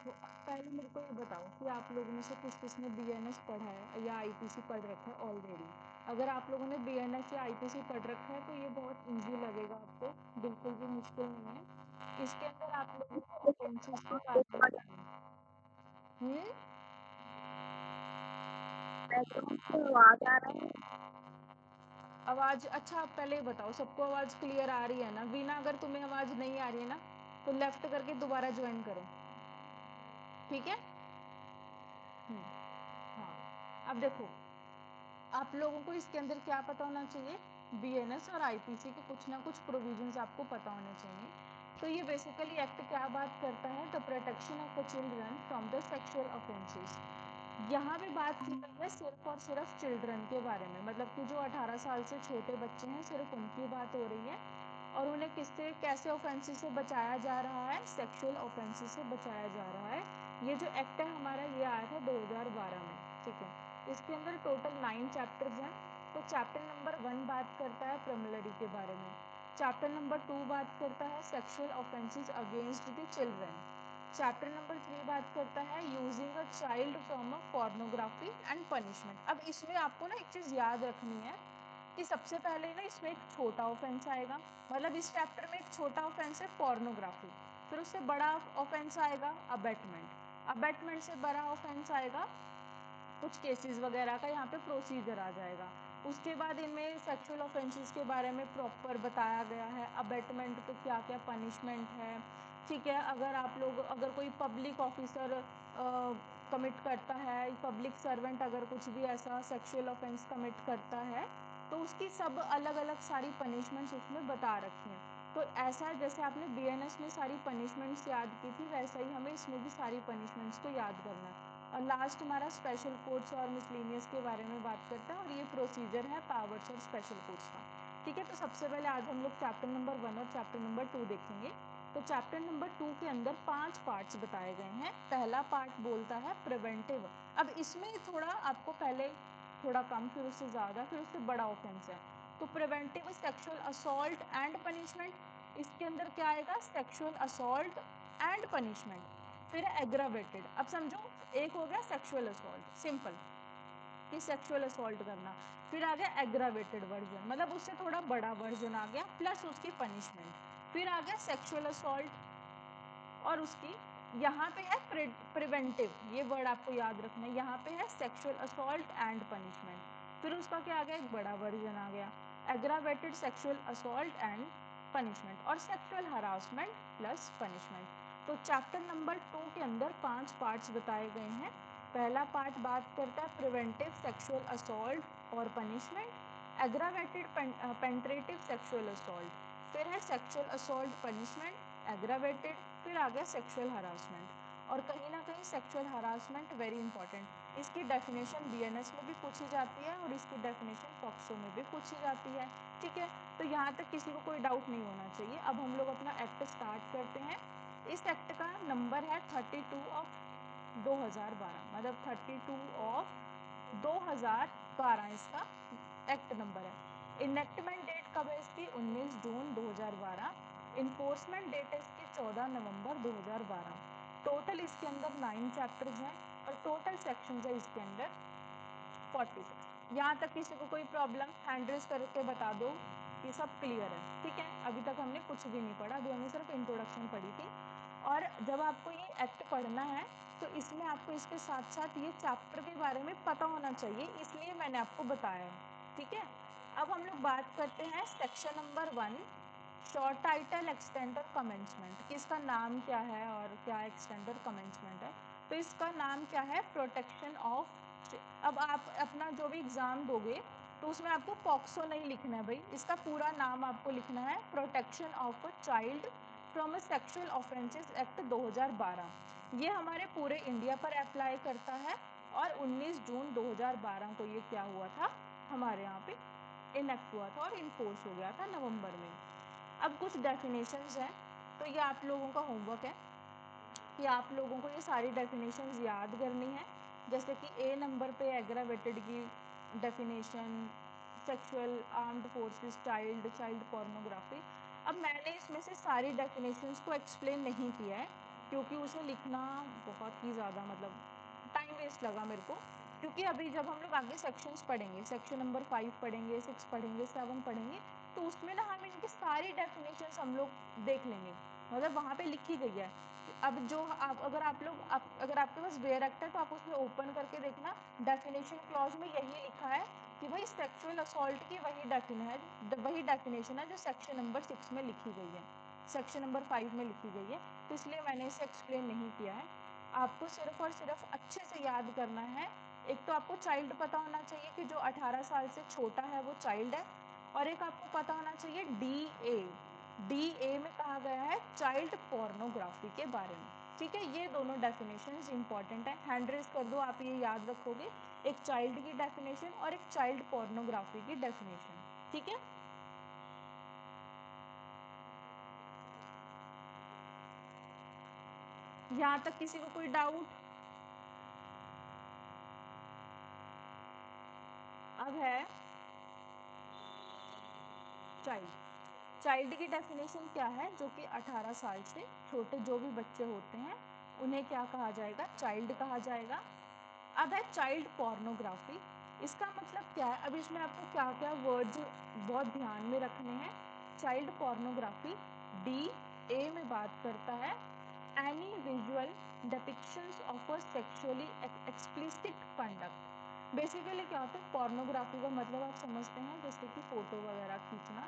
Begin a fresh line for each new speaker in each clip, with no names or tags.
देखो पहले मेरे को ये बताओ कि आप लोगों में से किस किसने बीएनएस पढ़ा है या आईपीसी पढ़ रखा है ऑलरेडी। अगर आप लोगों ने बीएनएस या आईपीसी पढ़ रखा है तो ये बहुत इजी लगेगा आपको, बिल्कुल भी मुश्किल नहीं है। इसके अंदर आप लोगों को ऑफेंसेस के बारे में हम्म
बैकग्राउंड से आवाज आ रहा है।
आवाज अच्छा, आप पहले ये बताओ सबको आवाज क्लियर आ रही है ना? वीना, अगर तुम्हें आवाज नहीं आ रही है ना तो लेफ्ट करके दोबारा ज्वाइन करो, ठीक है? हाँ, अब देखो आप लोगों को इसके अंदर क्या पता होना चाहिए, बीएनएस और आईपीसी के कुछ ना कुछ प्रोविजंस आपको पता होने चाहिए। तो ये बेसिकली एक्ट क्या बात करता है, the protection of the children from the sexual offences. यहाँ पे बात की गई है सिर्फ और सिर्फ चिल्ड्रन के बारे में, मतलब कि जो 18 साल से छोटे बच्चे हैं सिर्फ उनकी बात हो रही है, और उन्हें किससे कैसे ऑफेंसेस से बचाया जा रहा है, सेक्सुअल ऑफेंसेस से बचाया जा रहा है। ये जो एक्ट है हमारा ये आया था 2012 में, ठीक है? इसके अंदर टोटल 9 चैप्टर्स हैं। तो चैप्टर नंबर 1 बात करता है प्रिमिलरी के बारे में, चैप्टर नंबर 2 बात करता है sexual offences against the children, chapter number 3 बात करता है using a child from a pornography and punishment. अब इसमें आपको ना एक चीज़ याद रखनी है कि सबसे पहले ना इसमें एक छोटा ऑफेंस आएगा, मतलब इस चैप्टर में एक छोटा ऑफेंस है पोर्नोग्राफी, फिर उससे बड़ा ऑफेंस आएगा अबेटमेंट, अबेटमेंट से बड़ा ऑफेंस आएगा कुछ केसेस वगैरह का यहाँ पे प्रोसीजर आ जाएगा। उसके बाद इनमें सेक्सुअल ऑफेंसेस के बारे में प्रॉपर बताया गया है, अबेटमेंट पे क्या क्या पनिशमेंट है, ठीक है? अगर कोई पब्लिक ऑफिसर कमिट करता है, पब्लिक सर्वेंट अगर कुछ भी ऐसा सेक्सुअल ऑफेंस कमिट करता है तो उसकी सब अलग अलग सारी पनिशमेंट्स उसमें बता रखी हैं। तो ऐसा है जैसे आपने बीएनएस में सारी पनिशमेंट्स याद की थी, वैसा ही हमें इसमें भी सारी पनिशमेंट्स को याद करना है। और लास्ट हमारा स्पेशल कोर्ट्स और मिसलेनियस के बारे में बात करता है, और ये प्रोसीजर है पावर्स और स्पेशल कोर्ट्स का, ठीक है? तो सबसे पहले आज हम लोग चैप्टर नंबर 1 और चैप्टर नंबर 2 देखेंगे। तो चैप्टर नंबर 2 के अंदर 5 पार्ट्स बताए गए हैं। पहला पार्ट बोलता है प्रिवेंटिव। अब इसमें थोड़ा आपको पहले थोड़ा कम, फिर उससे ज़्यादा, फिर उससे बड़ा ऑफेंस है। तो preventive sexual assault and punishment, इसके अंदर क्या आएगा, सेक्सुअल असॉल्ट एंड पनिशमेंट। फिर एग्रावेटेड, अब समझो एक हो गया सेक्सुअल असॉल्ट सिंपल कि सेक्सुअल असॉल्ट करना, फिर आ गया एग्रावेटेड वर्जन, मतलब उससे थोड़ा बड़ा वर्जन आ गया प्लस उसकी पनिशमेंट, फिर आ गया सेक्सुअल असॉल्ट, और उसकी यहाँ पे है प्रिवेंटिव, ये वर्ड आपको याद रखना है, यहाँ पे है सेक्सुअल असॉल्ट एंड पनिशमेंट, फिर उसका क्या आ गया, एक बड़ा वर्जन आ गया aggravated sexual assault and punishment, और सेक्सुअल हरासमेंट प्लस पनिशमेंट। तो चैप्टर नंबर 2 के अंदर 5 पार्ट्स बताए गए हैं। पहला पार्ट बात करता है प्रिवेंटिव सेक्सुअल असॉल्ट और पनिशमेंट, एग्रावेटेड पेंट्रेटिव सेक्सुअल असॉल्ट, फिर है सेक्सुअल असॉल्ट पनिशमेंट एग्रावेटेड, फिर आ गया सेक्सुअल हरासमेंट। और कहीं ना कहीं सेक्सुअल हरासमेंट वेरी इंपॉर्टेंट, इसकी डेफिनेशन बीएनएस में भी पूछी जाती है और इसकी डेफिनेशन पॉक्सो में भी पूछी जाती है, ठीक है? तो यहाँ तक किसी को कोई डाउट नहीं होना चाहिए। अब हम लोग अपना एक्ट स्टार्ट करते हैं। इस एक्ट का नंबर है 32 ऑफ 2012, मतलब 32 ऑफ 2012 इसका एक्ट नंबर है। इनेक्टमेंट डेट कब है इसकी, 19 जून 2012। इन्फोर्समेंट डेट है इसकी 14 नवंबर 2012। टोटल इसके अंदर 9 चैप्टर्स हैं और टोटल सेक्शंस है इसके अंदर 46। यहाँ तक किसी को कोई प्रॉब्लम, हैंड रेज करके बता दो ये सब क्लियर है, ठीक है? अभी तक हमने कुछ भी नहीं पढ़ा, अभी हमने सिर्फ इंट्रोडक्शन पढ़ी थी। और जब आपको ये एक्ट पढ़ना है तो इसमें आपको इसके साथ साथ ये चैप्टर के बारे में पता होना चाहिए, इसलिए मैंने आपको बताया है, ठीक है? अब हम लोग बात करते हैं section number 1, short title extender commencement, कि इसका नाम क्या है और क्या एक्सटेंडर कमेंसमेंट है। तो इसका नाम क्या है, प्रोटेक्शन ऑफ। अब आप अपना जो भी एग्जाम दोगे तो उसमें आपको पॉक्सो नहीं लिखना है भाई, इसका पूरा नाम आपको लिखना है protection of a child from a sexual offences act 2012। ये हमारे पूरे इंडिया पर अप्लाई करता है और 19 जून 2012 को ये क्या हुआ था, हमारे यहाँ पे इनेक्ट हुआ था और इन्फोर्स हो गया था नवंबर में। अब कुछ डेफिनेशंस हैं, तो ये आप लोगों का होमवर्क है कि आप लोगों को ये सारी डेफिनेशंस याद करनी है। जैसे कि ए नंबर पे एग्रावेटेड की definition, sexual armed forces child, child pornography. अब मैंने इसमें से सारी डेफिनेशंस को एक्सप्लेन नहीं किया है, क्योंकि उसे लिखना बहुत ही ज़्यादा मतलब टाइम वेस्ट लगा मेरे को, क्योंकि अभी जब हम लोग आगे सेक्शंस पढ़ेंगे, सेक्शन नंबर 5 पढ़ेंगे, 6 पढ़ेंगे, 7 पढ़ेंगे, तो उसमें ना हम इनकी सारी डेफिनेशंस हम लोग देख लेंगे, मतलब वहाँ पे लिखी गई है। अब जो अगर आपके पास वेयर एक्ट है तो आप उसमें ओपन करके देखना, डेफिनेशन क्लॉज में यही लिखा है कि भाई सेक्सुअल असॉल्ट की वही डेफिनेशन है जो सेक्शन नंबर 6 में लिखी गई है, सेक्शन नंबर 5 में लिखी गई है, तो इसलिए मैंने इसे एक्सप्लेन नहीं किया है। आपको सिर्फ और सिर्फ अच्छे से याद करना है। एक तो आपको चाइल्ड पता होना चाहिए कि जो 18 साल से छोटा है वो चाइल्ड है, और एक आपको पता होना चाहिए डी ए में कहा गया है चाइल्ड पोर्नोग्राफी के बारे में। ठीक है, ये दोनों डेफिनेशंस इंपॉर्टेंट है, हैंड रेज कर दो, आप ये याद रखोगे, एक चाइल्ड की डेफिनेशन और एक चाइल्ड पोर्नोग्राफी की डेफिनेशन। ठीक है, यहाँ तक किसी को कोई डाउट? अब है चाइल्ड की डेफिनेशन क्या है, जो कि 18 साल से छोटे जो भी बच्चे होते हैं उन्हें क्या कहा जाएगा, चाइल्ड कहा जाएगा। अब है चाइल्ड पोर्नोग्राफी, इसका मतलब क्या है, अब इसमें आपको क्या क्या वर्ड्स बहुत ध्यान में रखने हैं। चाइल्ड पोर्नोग्राफी डी ए में बात करता है any visual depictions of a sexually explicit conduct. Basically क्या होता है पोर्नोग्राफी का मतलब आप समझते हैं, जैसे कि फोटो वगैरह खींचना,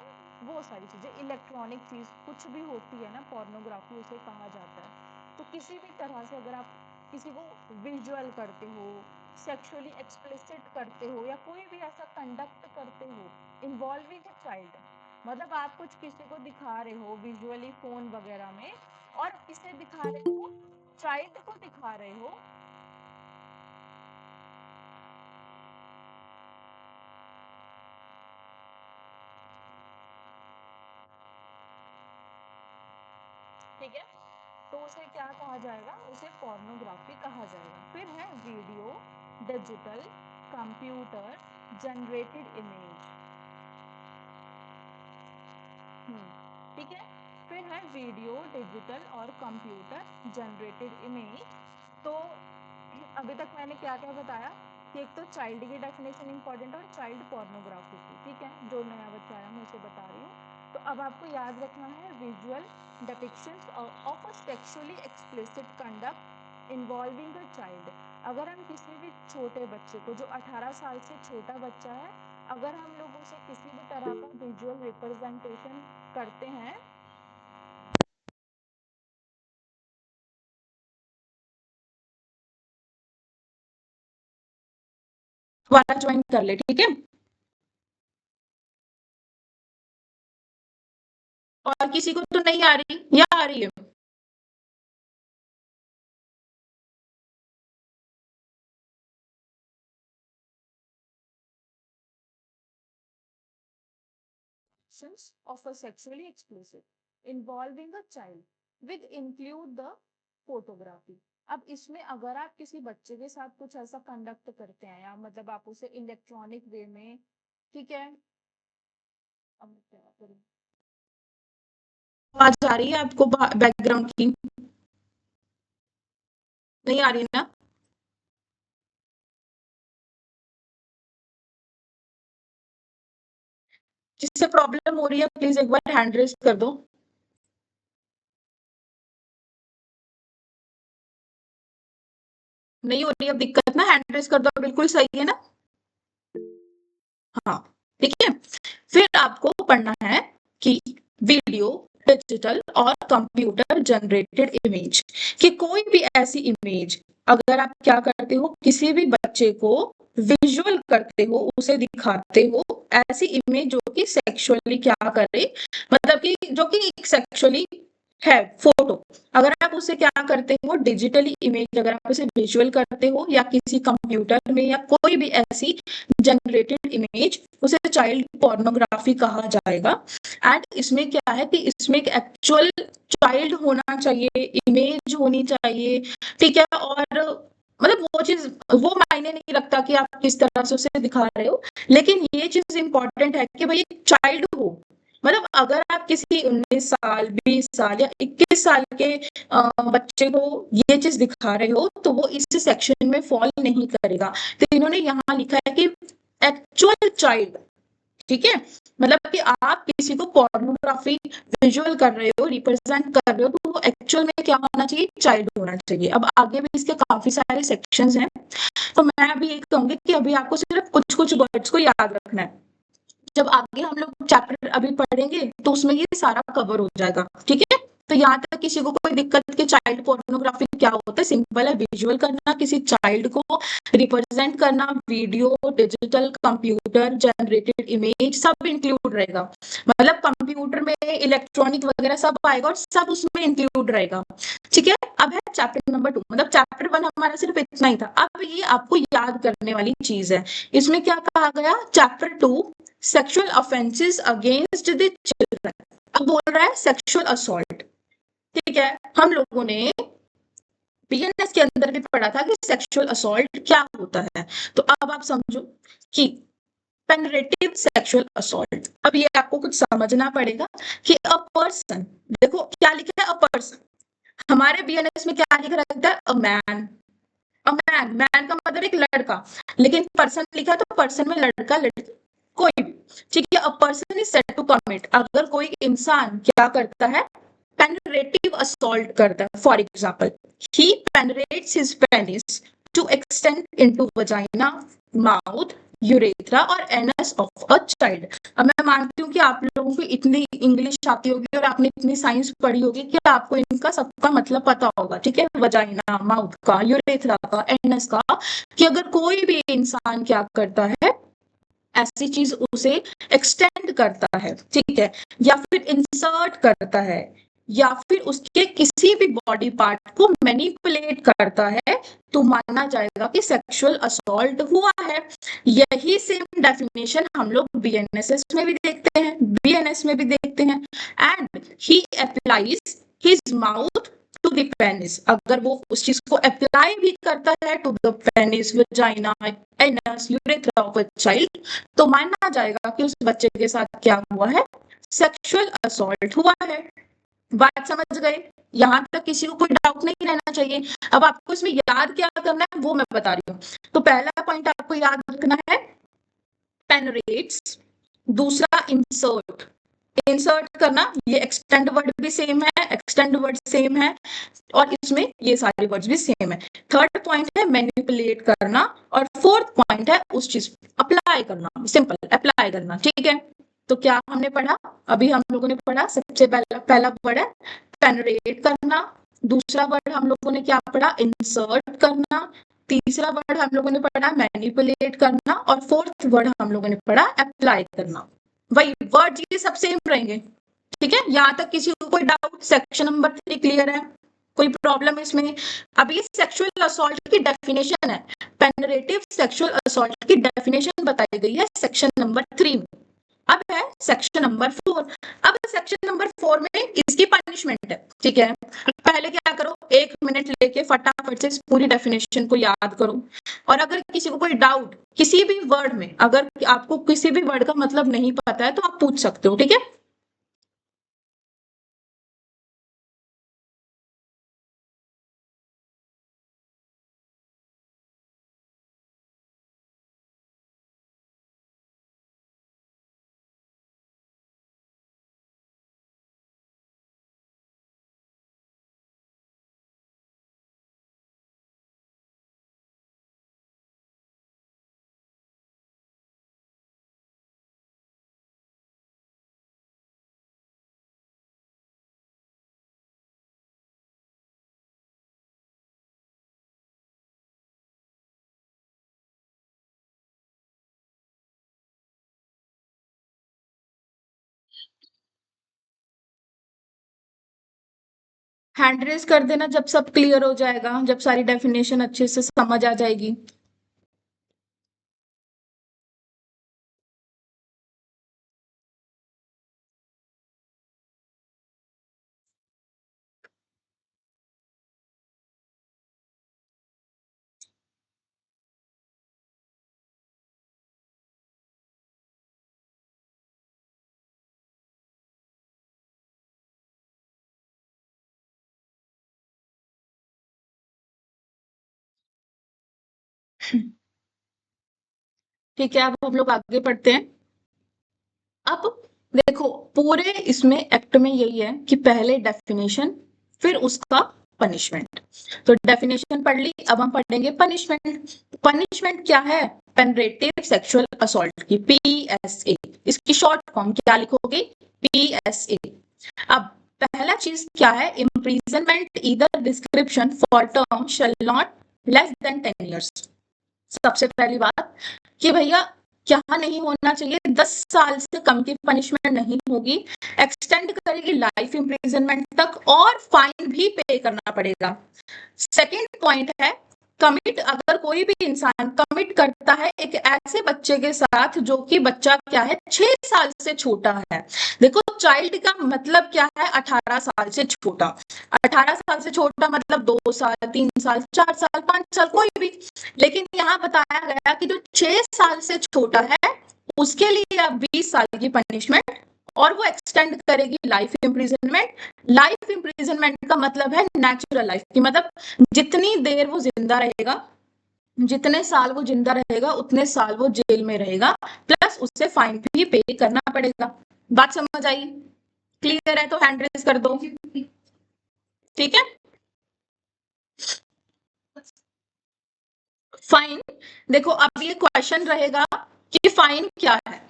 वो सारी चीज़ें, इलेक्ट्रॉनिक चीज़ कुछ भी होती है ना, पोर्नोग्राफी उसे कहा जाता है। तो किसी भी तरह से अगर आप किसी को विजुअल करते हो, सेक्सुअली एक्सप्लिसिट करते हो, या कोई भी ऐसा कंडक्ट करते हो इन्वॉल्विंग ए चाइल्ड, मतलब आप कुछ किसी को दिखा रहे हो विजुअली फोन वगैरह में, और किसे दिखा रहे हो, चाइल्ड को दिखा रहे हो, ठीक है, तो उसे क्या कहा जाएगा, उसे पोर्नोग्राफी कहा जाएगा। फिर है video digital computer generated image. ठीक है, फिर है वीडियो डिजिटल और कंप्यूटर जनरेटेड इमेज। तो अभी तक मैंने क्या क्या बताया कि एक तो चाइल्ड की डेफिनेशन इंपॉर्टेंट और चाइल्ड पोर्नोग्राफी की, ठीक है, जो नया बच्चा आया मैं उसे बता रही हूँ। तो अब आपको याद रखना है visual depictions of a sexually explicit conduct involving a child. अगर हम किसी भी छोटे बच्चे को, जो 18 साल से छोटा बच्चा है, अगर हम लोग उसे किसी भी तरह का विजुअल रिप्रेजेंटेशन करते हैं, दोबारा ज्वाइन कर ले, ठीक है, और किसी को तो नहीं आ रही या आ रही है? of a sexually explicit involving a child with include the photography। अब इसमें अगर आप किसी बच्चे के साथ कुछ ऐसा कंडक्ट करते हैं, या मतलब आप उसे इलेक्ट्रॉनिक वे में, ठीक है, अब क्या करूं, आवाज आ रही है आपको बैकग्राउंड की? नहीं आ रही ना? जिससे प्रॉब्लम हो रही है प्लीज एक बार हैंड रेज कर दो। नहीं हो रही अब दिक्कत ना, हैंड रेज कर दो, बिल्कुल सही है ना? हाँ, ठीक है, फिर आपको पढ़ना है कि वीडियो डिजिटल और कंप्यूटर जनरेटेड इमेज, कि कोई भी ऐसी इमेज अगर आप क्या करते हो, किसी भी बच्चे को विजुअल करते हो, उसे दिखाते हो, ऐसी इमेज जो कि सेक्सुअली क्या करे, मतलब कि जो कि सेक्सुअली है, फोटो, अगर आप उसे क्या करते हो, डिजिटली इमेज अगर आप उसे विजुअल करते हो, या किसी कंप्यूटर में, या कोई भी ऐसी जनरेटेड इमेज, उसे चाइल्ड पोर्नोग्राफी कहा जाएगा। एंड इसमें क्या है कि इसमें एक एक्चुअल चाइल्ड होना चाहिए, इमेज होनी चाहिए, ठीक है, और मतलब वो चीज, वो मायने नहीं रखता कि आप किस तरह से उसे दिखा रहे हो, लेकिन ये चीज इंपॉर्टेंट है कि भाई चाइल्ड हो,
मतलब अगर आप किसी 19 साल, 20 साल या 21 साल के बच्चे को ये चीज़ दिखा रहे हो, तो वो इस सेक्शन में फॉल नहीं करेगा। तो इन्होंने यहाँ लिखा है कि एक्चुअल चाइल्ड, ठीक है? मतलब कि आप किसी को पोर्नोग्राफी विजुअल कर रहे हो, रिप्रेजेंट कर रहे हो, तो वो एक्चुअल में क्या होना चाहिए? चाइल्ड होना चाहिए। अब आगे भी इसके काफ़ी सारे सेक्शंस हैं, तो मैं अभी ये कहूँगी कि अभी आपको सिर्फ कुछ-कुछ वर्ड्स को याद रखना है। जब आगे हम लोग चैप्टर अभी पढ़ेंगे तो उसमें ये सारा कवर हो जाएगा, ठीक है? तो यहाँ तक किसी को कोई दिक्कत कि चाइल्ड पोर्नोग्राफी क्या होता है? सिंपल है, विजुअल करना किसी चाइल्ड को, रिप्रेजेंट करना, video, digital, computer generated image सब इंक्लूड रहेगा। मतलब कंप्यूटर में इलेक्ट्रॉनिक वगैरह सब आएगा और सब उसमें इंक्लूड रहेगा, ठीक है? अब है चैप्टर नंबर 2, मतलब चैप्टर 1 हमारा सिर्फ इतना ही था। अब ये आपको याद करने वाली चीज है। इसमें क्या कहा गया? Chapter 2 sexual offences against the children. अब बोल रहा है सेक्सुअल असॉल्ट, ठीक है? हम लोगों ने बीएनएस के अंदर भी पढ़ा था कि सेक्सुअल असॉल्ट क्या होता है। तो अब आप समझो कि पेनरेटिव सेक्सुअल असॉल्ट, अब ये आपको कुछ समझना पड़ेगा कि अ पर्सन, देखो क्या लिखा है? A person. हमारे बीएनएस में क्या लिखा रहता है? A man. A man, man का मतलब एक लड़का, लेकिन पर्सन लिखा तो पर्सन में लड़का लड़की कोई भी, ठीक है? A person is said to commit, अगर कोई इंसान क्या करता है? पेनरेटिव असॉल्ट करता है। For example, he penetrates his penis to extend into vagina, mouth, urethra और एनस ऑफ अ चाइल्ड। अब मैं मानती हूँ कि आप लोगों को इतनी इंग्लिश आती होगी और आपने इतनी साइंस पढ़ी होगी कि आपको इनका सबका मतलब पता होगा, ठीक है? वजाइना, माउथ का, यूरेथ्रा का, एनस का, कि अगर कोई भी इंसान क्या करता है, ऐसी चीज उसे एक्सटेंड करता है, ठीक है? या फिर इंसर्ट करता है, या फिर उसके किसी भी बॉडी पार्ट को मैनिपुलेट करता है, तो माना जाएगा कि सेक्सुअल असॉल्ट हुआ है। यही सेम डेफिनेशन हम लोग बीएनएसएस में भी देखते हैं, बीएनएस में भी देखते हैं। And he applies his mouth to the penis, अगर वो उस चीज को अप्लाई भी करता है to the penis, vagina, anus, urethra of a child, तो माना जाएगा कि उस बच्चे के साथ क्या हुआ है? सेक्सुअल असॉल्ट हुआ है। बात समझ गए? यहाँ तक किसी को कोई डाउट नहीं रहना चाहिए। अब आपको इसमें याद क्या करना है वो मैं बता रही हूँ। तो पहला पॉइंट आपको याद रखना है पेनरेट्स, दूसरा इंसर्ट, इंसर्ट करना, ये एक्सटेंड वर्ड भी सेम है, एक्सटेंड वर्ड सेम है, और इसमें ये सारे वर्ड्स भी सेम है। थर्ड पॉइंट है मैनिपुलेट करना, और फोर्थ पॉइंट है उस चीज अप्लाई करना, सिंपल अप्लाई करना, ठीक है? तो क्या हमने पढ़ा? अभी हम लोगों ने पढ़ा सबसे पहला पहला वर्ड है पेनरेट करना, दूसरा वर्ड हम लोगों ने क्या पढ़ा? इंसर्ट करना, तीसरा वर्ड हम लोगों ने पढ़ा मैनिपुलेट करना, और फोर्थ वर्ड हम लोगों ने पढ़ा अप्लाई करना। वही वर्ड ये सब सेम रहेंगे, ठीक है? यहाँ तक किसी को कोई डाउट? सेक्शन नंबर 3 क्लियर है? कोई प्रॉब्लम इसमें? अब ये सेक्सुअल असॉल्ट की डेफिनेशन है, पेनरेटिव सेक्सुअल असॉल्ट की डेफिनेशन बताई गई है सेक्शन नंबर 3 में। अब है सेक्शन नंबर 4। अब सेक्शन नंबर 4 में इसकी पनिशमेंट है, ठीक है? पहले क्या करो, 1 मिनट लेके फटाफट से इस पूरी डेफिनेशन को याद करो, और अगर किसी को कोई डाउट किसी भी वर्ड में, अगर आपको किसी भी वर्ड का मतलब नहीं पता है तो आप पूछ सकते हो, ठीक है? हैंड रेज कर देना जब सब क्लियर हो जाएगा, जब सारी डेफिनेशन अच्छे से समझ आ जाएगी। ठीक है, अब हम लोग आगे बढ़ते हैं। अब देखो, पूरे इसमें एक्ट में यही है कि पहले डेफिनेशन, फिर उसका पनिशमेंट। तो डेफिनेशन पढ़ ली, अब हम पढ़ेंगे पनिशमेंट। पनिशमेंट क्या है? पेनरेटिव सेक्सुअल असॉल्ट की, PSA। इसकी शॉर्ट फॉर्म क्या लिखोगे? PSA। अब पहला चीज क्या है? Imprisonment either description for term shall not less than 10 years। सबसे पहली बात कि भैया क्या नहीं होना चाहिए, 10 साल से कम की पनिशमेंट नहीं होगी, एक्सटेंड करेगी लाइफ इम्प्रिजनमेंट तक, और फाइन भी पे करना पड़ेगा। सेकेंड पॉइंट है, कमिट, अगर कोई भी इंसान कमिट करता है एक ऐसे बच्चे के साथ जो कि बच्चा क्या है, 6 साल से छोटा है। देखो, चाइल्ड का मतलब क्या है? 18 साल से छोटा। 18 साल से छोटा मतलब 2 साल, 3 साल, 4 साल, 5 साल, कोई भी। लेकिन यहाँ बताया गया कि जो 6 साल से छोटा है उसके लिए अब 20 साल की पनिशमेंट, और वो एक्सटेंड करेगी लाइफ इम्प्रिजनमेंट। लाइफ इम्प्रिजनमेंट का मतलब है नेचुरल लाइफ की, मतलब जितनी देर वो जिंदा रहेगा, जितने साल वो जिंदा रहेगा उतने साल वो जेल में रहेगा, प्लस उससे फाइन भी पे करना पड़ेगा। बात समझ आई? क्लियर है तो हैंड रेज कर दो। ठीक है। फाइन, देखो अब ये क्वेश्चन रहेगा कि फाइन क्या है,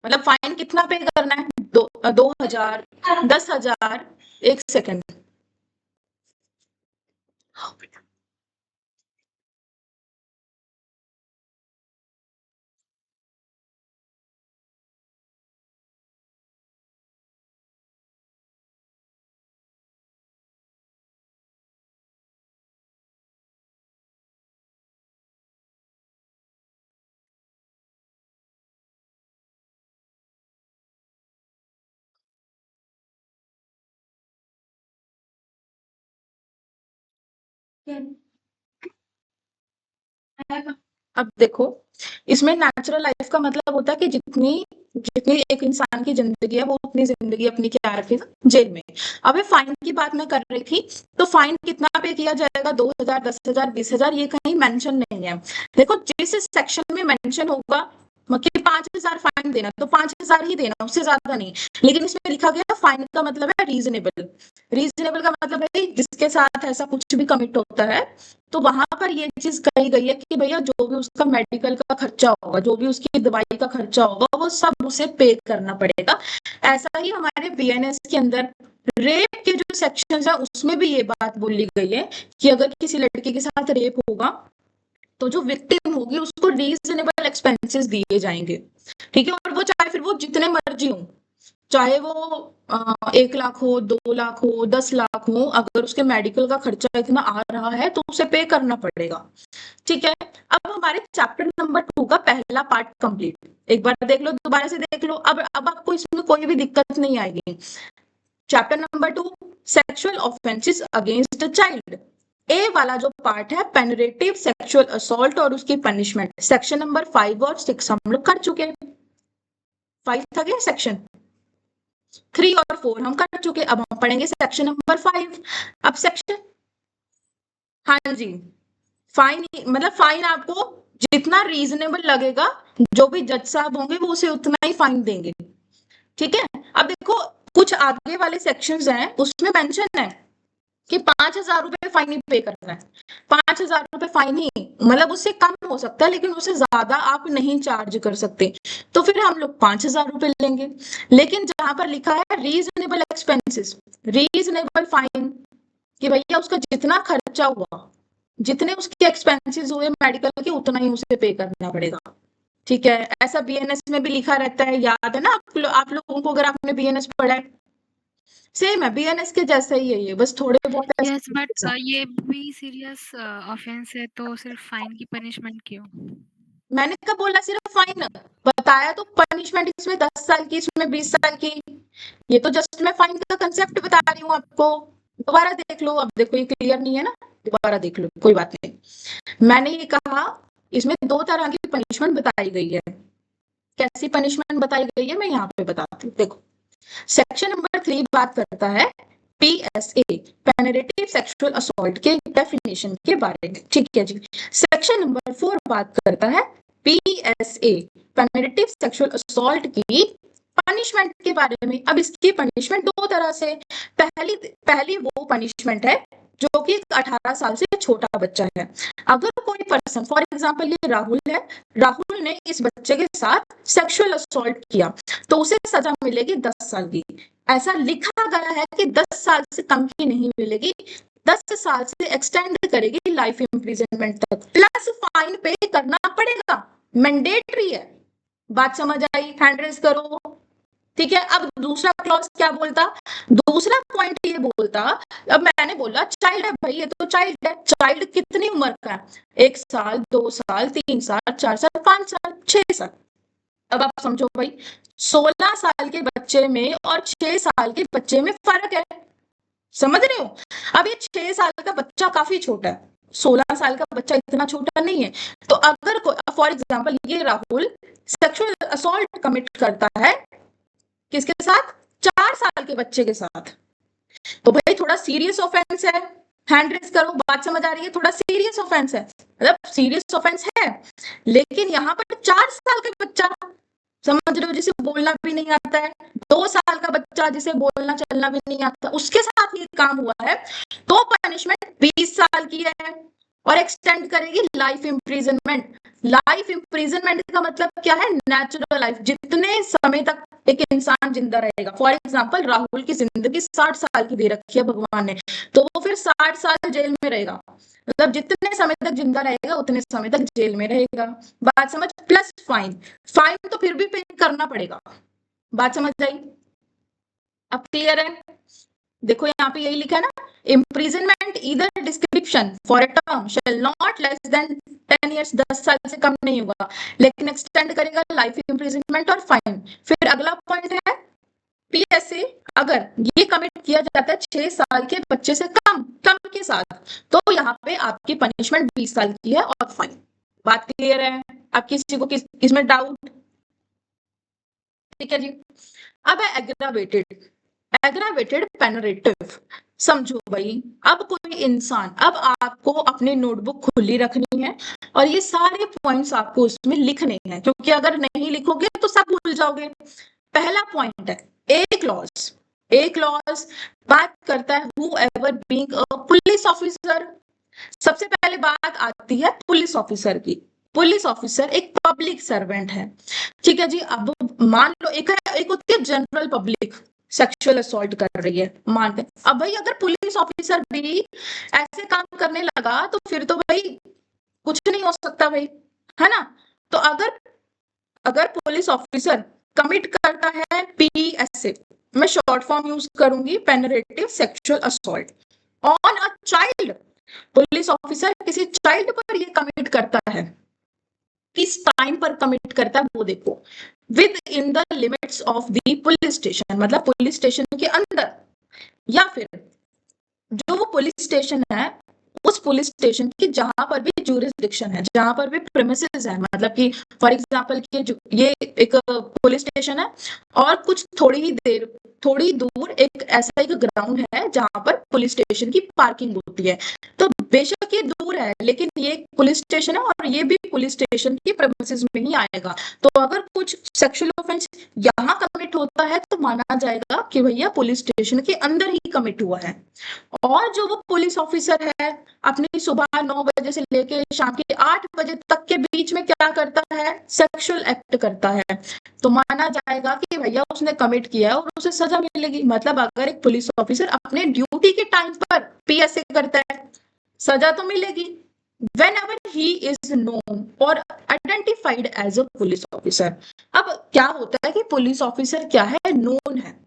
मतलब फाइन कितना पे करना है? 2000, 10,000। एक सेकेंड। अब देखो, इसमें नेचुरल लाइफ का मतलब होता है कि जितनी जितनी एक इंसान की जिंदगी है वो उतनी जिंदगी अपनी क्या रखेगा? जेल में। अब ये फाइन की बात मैं कर रही थी, तो फाइन कितना पे किया जाएगा? 2000, 10,000, 20,000, ये कहीं मेंशन नहीं है। देखो, जिस सेक्शन में मेंशन होगा कि 5,000 फाइन देना, तो 5,000 ही देना, उससे ज्यादा नहीं। लेकिन इसमें लिखा गया फाइन का मतलब है रीजनेबल। रीजनेबल का मतलब है जिसके साथ ऐसा कुछ भी कमिट होता है, तो वहां पर ये चीज कही गई है कि भैया जो भी उसका मेडिकल का खर्चा होगा, जो भी उसकी दवाई का खर्चा होगा, वो सब उसे पे करना पड़ेगा। ऐसा ही हमारे BNS के अंदर रेप के जो सेक्शंस है उसमें भी ये बात बोली गई है कि अगर किसी लड़के के साथ रेप होगा तो जो विक्टिम होगी उसको रीजनेबल एक्सपेंसेस दिए जाएंगे। ठीक है, और वो चाहे फिर वो जितने मर्जी हो, चाहे वो 1 लाख हो, 2 लाख हो, 10 लाख हो, अगर उसके मेडिकल का खर्चा इतना आ रहा है तो उसे पे करना पड़ेगा। ठीक है। अब हमारे चैप्टर नंबर 2 का पहला पार्ट कंप्लीट, एक बार देख लो, दोबारा से देख लो। अब आपको इसमें कोई भी दिक्कत नहीं आएगी। Chapter number 2, sexual offences against a child. A वाला जो पार्ट है, पेनरेटिव सेक्सुअल असॉल्ट और उसकी पनिशमेंट, सेक्शन नंबर 5 और 6 हम लोग कर चुके हैं। 5 था क्या सेक्शन? 3 और 4 हम कर चुके, अब हम पढ़ेंगे सेक्शन नंबर 5। अब सेक्शन, हाँ जी, फाइन मतलब फाइन आपको जितना रीजनेबल लगेगा, जो भी जज साहब होंगे वो उसे उतना ही फाइन देंगे। ठीक है। अब देखो, कुछ आगे वाले सेक्शंस हैं उसमें मेंशन है कि 5,000 रुपए फाइन ही पे करना है। 5,000 रुपए फाइन ही, मतलब उससे कम हो सकता है लेकिन उससे ज्यादा आप नहीं चार्ज कर सकते, तो फिर हम लोग 5,000 रुपए लेंगे। लेकिन जहां पर लिखा है रीजनेबल एक्सपेंसेस, रीजनेबल फाइन, कि भैया उसका जितना खर्चा हुआ, जितने उसके एक्सपेंसेस हुए मेडिकल के, उतना ही उसे पे करना पड़ेगा। ठीक है, ऐसा BNS में भी लिखा रहता है, याद है ना आप लोगों को, अगर आपने BNS पढ़ा है? सेम है, BNS के जैसा ही है ये, बस थोड़े बहुत
यस, बट ये भी सीरियस ऑफेंस है, तो सिर्फ फाइन की पनिशमेंट क्यों?
मैंने कब बोला सिर्फ फाइन? बताया तो, पनिशमेंट इसमें 10 साल की, इसमें 20 साल की। ये तो जस्ट मैं फाइन का कंसेप्ट बता रही हूँ आपको। दोबारा देख लो, अब देखो ये क्लियर नहीं है ना, दोबारा देख लो, कोई बात नहीं। मैंने ये कहा इसमें 2 तरह की पनिशमेंट बताई गई है। कैसी पनिशमेंट बताई गई है मैं यहाँ पे बताती हूँ। देखो, सेक्शन नंबर 3 बात करता है PSA पेनिट्रेटिव सेक्सुअल असॉल्ट के डेफिनेशन के बारे में। ठीक है जी। सेक्शन नंबर 4 बात करता है PSA पेनिट्रेटिव सेक्सुअल असॉल्ट की पनिशमेंट के बारे में। अब इसकी पनिशमेंट दो तरह से, पहली वो पनिशमेंट है जो कि 18 साल से छोटा बच्चा है। अगर कोई पर्सन, फॉर एग्जांपल ये राहुल है, राहुल ने इस बच्चे के साथ सेक्सुअल असॉल्ट किया तो उसे सजा मिलेगी 10 साल की। ऐसा लिखा गया है कि 10 साल से कम की नहीं मिलेगी, 10 साल से एक्सटेंड करेगी लाइफ इम्प्रिजनमेंट तक, प्लस फाइन पे करना पड़ेगा, मैंडेटरी है। बात समझ आई? हैंड रेज करो। ठीक है। अब दूसरा क्लॉज क्या बोलता, दूसरा पॉइंट ये बोलता, अब मैंने बोला चाइल्ड है भाई, ये तो चाइल्ड है। चाइल्ड कितनी उम्र का है? 1 साल, 2 साल, 3 साल, 4 साल, 5 साल, 6 साल। अब आप समझो भाई, 16 साल के बच्चे में और 6 साल के बच्चे में फर्क है। समझ रहे हो? अब ये 6 साल का बच्चा काफी छोटा है, 16 साल का बच्चा इतना छोटा नहीं है। तो अगर फॉर एग्जाम्पल ये राहुल सेक्सुअल असॉल्ट कमिट करता है किसके साथ? 4 साल के बच्चे के साथ, तो भाई थोड़ा सीरियस ऑफेंस है। हैंड रेज करो। बात समझ आ रही है? थोड़ा सीरियस ऑफेंस है, मतलब सीरियस ऑफेंस है, लेकिन यहाँ पर 4 साल का बच्चा, समझ रहे हो, जिसे बोलना भी नहीं आता है, 2 साल का बच्चा जिसे बोलना चलना भी नहीं आता, उसके साथ ये काम हुआ है, तो पनिशमेंट 20 साल की है और एक्सटेंड करेगी लाइफ इम्प्रिजनमेंट। लाइफ इम्प्रिजनमेंट का मतलब क्या है? नेचुरल लाइफ, जितने समय तक एक इंसान जिंदा रहेगा। फॉर एग्जाम्पल राहुल की जिंदगी 60 साल की दे रखी है भगवान ने, तो वो फिर 60 साल जेल में रहेगा, मतलब जितने समय तक जिंदा रहेगा उतने समय तक जेल में रहेगा। बात समझ? प्लस फाइन, फाइन तो फिर भी पे करना पड़ेगा। बात समझ आई? अब क्लियर है? देखो यहाँ पे यही लिखा है ना, imprisonment either description for a term shall not less than 10 years, 10 साल से कम नहीं होगा, लेकिन एक्सटेंड करेगा लाइफ इम्प्रिजनमेंट और फाइन। फिर अगला पॉइंट है PSA, अगर ये कमिट किया जाता है 6 साल के बच्चे से कम के साथ, तो यहाँ पे आपकी पनिशमेंट 20 साल की है और फाइन। बात क्लियर है? अब किसी को इसमें डाउट? ठीक है जी। अब है एग्रावेटेड पेनरेटिव। समझो भाई, अब कोई इंसान, अब आपको अपनी नोटबुक खुली रखनी है और ये सारे पॉइंट्स आपको उसमें लिखने हैं, क्योंकि अगर नहीं लिखोगे तो सब भूल जाओगे। पहला पॉइंट है ए क्लॉज बात करता है whoever being a police officer. सबसे पहले बात आती है पुलिस ऑफिसर की। पुलिस ऑफिसर एक पब्लिक सर्वेंट है। ठीक है जी। अब मान लो एक होती है जनरल पब्लिक, सेक्सुअल असॉल्ट कर रही है, मानते हैं। अब भाई अगर पुलिस ऑफिसर भी ऐसे काम करने लगा तो फिर तो भाई कुछ नहीं हो सकता भाई, है ना? तो अगर पुलिस ऑफिसर कमिट करता है PSA, मैं शॉर्ट फॉर्म यूज करूंगी, penetrative sexual assault on a child, police officer किसी चाइल्ड पर ये कमिट करता है, किस टाइम पर कमिट करता है वो देखो, with in the limits of the police station, मतलब पुलिस स्टेशन के अंदर, या फिर जो वो पुलिस स्टेशन है उस पुलिस स्टेशन की जहां पर भी ज्यूरिसडिक्शन है, जहां पर भी प्रेमिसेस है, मतलब कि फॉर एग्जांपल ये एक पुलिस स्टेशन है और कुछ थोड़ी दूर एक ऐसा एक ग्राउंड है जहां पर पुलिस स्टेशन की पार्किंग होती है। तो बेशक ये दूर है, लेकिन ये पुलिस स्टेशन है और ये भी पुलिस स्टेशन की प्रेमिसेस में ही आएगा। तो अगर कुछ सेक्सुअल ऑफेंस यहाँ कमिट होता है तो माना जाएगा कि भैया पुलिस स्टेशन के अंदर ही कमिट हुआ है। और जो वो पुलिस ऑफिसर है अपनी सुबह 9 बजे से लेके शाम के 8 बजे तक के बीच में क्या करता है? सेक्सुअल एक्ट करता है, तो माना जाएगा कि भैया उसने कमिट किया है और उसे सजा मिलेगी। मतलब अगर एक पुलिस ऑफिसर अपने ड्यूटी के टाइम पर PSA करता है, सजा तो मिलेगी। Whenever he is known or identified as a police officer, अब क्या होता है कि पुलिस ऑफिसर क्या है? नोन है।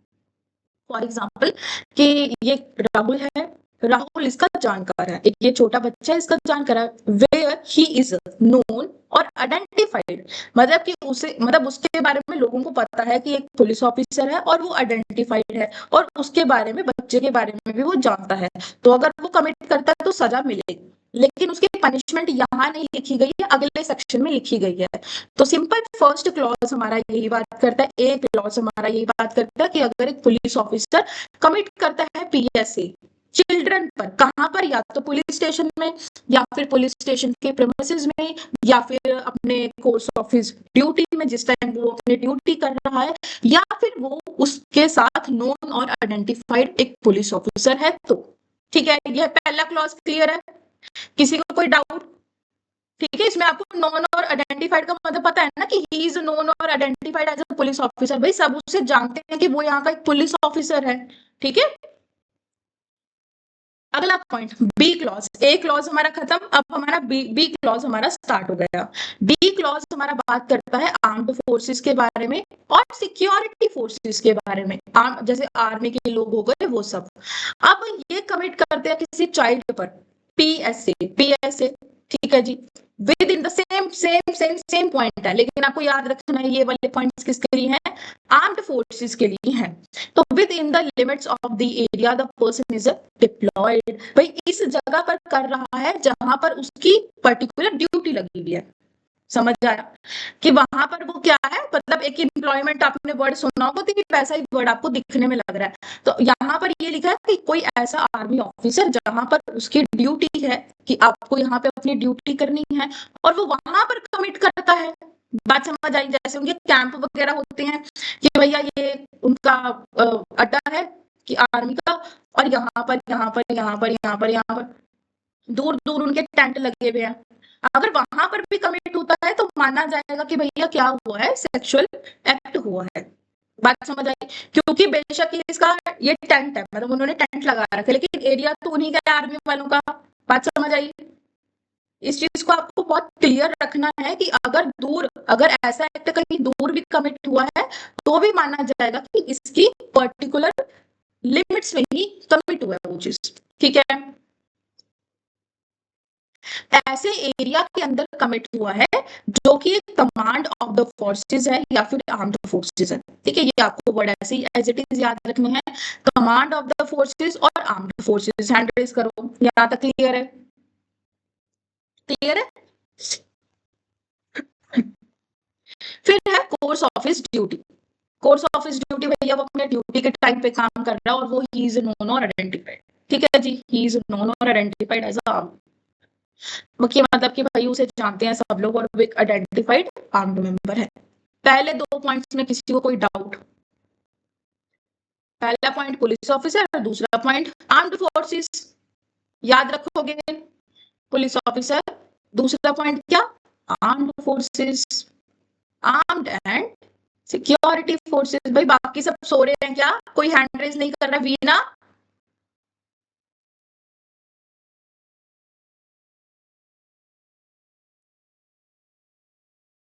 फॉर एग्जाम्पल कि ये राहुल है, राहुल इसका जानकार है, एक ये छोटा बच्चा है इसका जानकार है, वेयर ही इज नोन और आइडेंटिफाइड, मतलब कि उसके बारे में लोगों को पता है कि एक पुलिस ऑफिसर है और वो आइडेंटिफाइड है और उसके बारे में, बच्चे के बारे में भी वो जानता है, तो अगर वो कमिट करता है तो सजा मिलेगी। लेकिन उसकी पनिशमेंट यहाँ नहीं लिखी गई है, अगले सेक्शन में लिखी गई है। तो सिंपल फर्स्ट क्लॉज हमारा यही बात करता है, ए क्लॉज हमारा यही बात करता है कि अगर एक पुलिस ऑफिसर कमिट करता है पीएसए चिल्ड्रन पर, कहाँ पर, या तो पुलिस स्टेशन में, या फिर पुलिस स्टेशन के प्रेमिसेस में, या फिर अपने कोर्स ऑफिस ड्यूटी में जिस टाइम वो अपनी ड्यूटी कर रहा है, या फिर वो उसके साथ नोन और आइडेंटिफाइड एक पुलिस ऑफिसर है तो। ठीक है, यह पहला क्लॉज क्लियर है, किसी को कोई डाउट? ठीक है, इसमें आपको नॉन और आइडेंटिफाइड का मतलब पता है ना कि ही इज नोन और identified as a police officer, भाई सब उसे जानते हैं कि वो यहाँ का एक पुलिस ऑफिसर है। ठीक है, अगला point B clause. A clause हमारा खत्म, अब हमारा बी क्लॉज हमारा स्टार्ट हो गया। बी क्लॉज हमारा बात करता है आर्म्ड फोर्सेस के बारे में और सिक्योरिटी फोर्सेस के बारे में, जैसे आर्मी के लोग हो गए वो सब। अब ये कमिट करते हैं किसी चाइल्ड पर पीएसए, ठीक है जी, with in the same point है, लेकिन आपको याद रखना है ये वाले पॉइंट्स किसके लिए हैं? आर्म्ड फोर्सेस के लिए हैं। तो with in the limits of the area the person is deployed, भाई इस जगह पर कर रहा है जहां पर उसकी पर्टिकुलर ड्यूटी लगी हुई है। समझ आया कि वहां पर वो क्या है, मतलब एक एम्प्लॉयमेंट आपने वर्ड सुना होगा तो वैसा ही वर्ड आपको दिखने में लग रहा है। तो यहाँ पर ये लिखा है कि कोई ऐसा आर्मी ऑफिसर जहां पर उसकी ड्यूटी है कि आपको यहाँ पे अपनी ड्यूटी करनी है और वो वहां पर कमिट करता है। बात समझ आई? जैसे उनके कैंप वगैरह होते हैं कि भैया ये उनका अड्डा है कि आर्मी का, और यहाँ पर दूर दूर उनके टेंट लगे हुए हैं। अगर वहां पर भी कमिट होता है तो माना जाएगा कि भैया क्या हुआ है, सेक्सुअल एक्ट हुआ है। बात समझ आई? क्योंकि बेशक इसका ये टेंट है, मतलब उन्होंने टेंट लगा रखा है, लेकिन एरिया तो उन्हीं का है, आर्मी वालों का। बात समझ आई? इस चीज को आपको बहुत क्लियर रखना है कि अगर ऐसा एक्ट कहीं दूर भी कमिट हुआ है तो भी माना जाएगा कि इसकी पर्टिकुलर लिमिट्स में ही कमिट हुआ है वो चीज। ठीक है, ऐसे एरिया के अंदर कमिट हुआ है जो कि कमांड ऑफ द फोर्सेस है या फिर आर्म्ड फोर्सेस है। ठीक है, ये आपको वर्ड ऐसे ही एज इट इज याद रखने हैं, कमांड ऑफ द फोर्सेस और आर्म्ड फोर्सेस। हैंड रेज करो, यहाँ तक क्लियर है? क्लियर है? फिर है course office duty. Course office duty, भैया वो अपने ड्यूटी के टाइम पे काम कर रहा है और वो ही इज नोन और आइडेंटिफाइड। ठीक है जी, ही इज नोन और आइडेंटिफाइड एज अ, मतलब कि भाई उसे जानते हैं सब लोग और वो एक आइडेंटिफाइड आर्म्ड मेंबर है। पहले दो पॉइंट्स में किसी को कोई डाउट? पहला पॉइंट पुलिस ऑफिसर और दूसरा पॉइंट आर्म्ड फोर्सेस। याद रखोगे, पुलिस ऑफिसर, दूसरा पॉइंट क्या? Armed forces, armed and security forces. भाई बाकी सब सो रहे हैं क्या? कोई हैंड रेज नहीं कर रहा? वीना,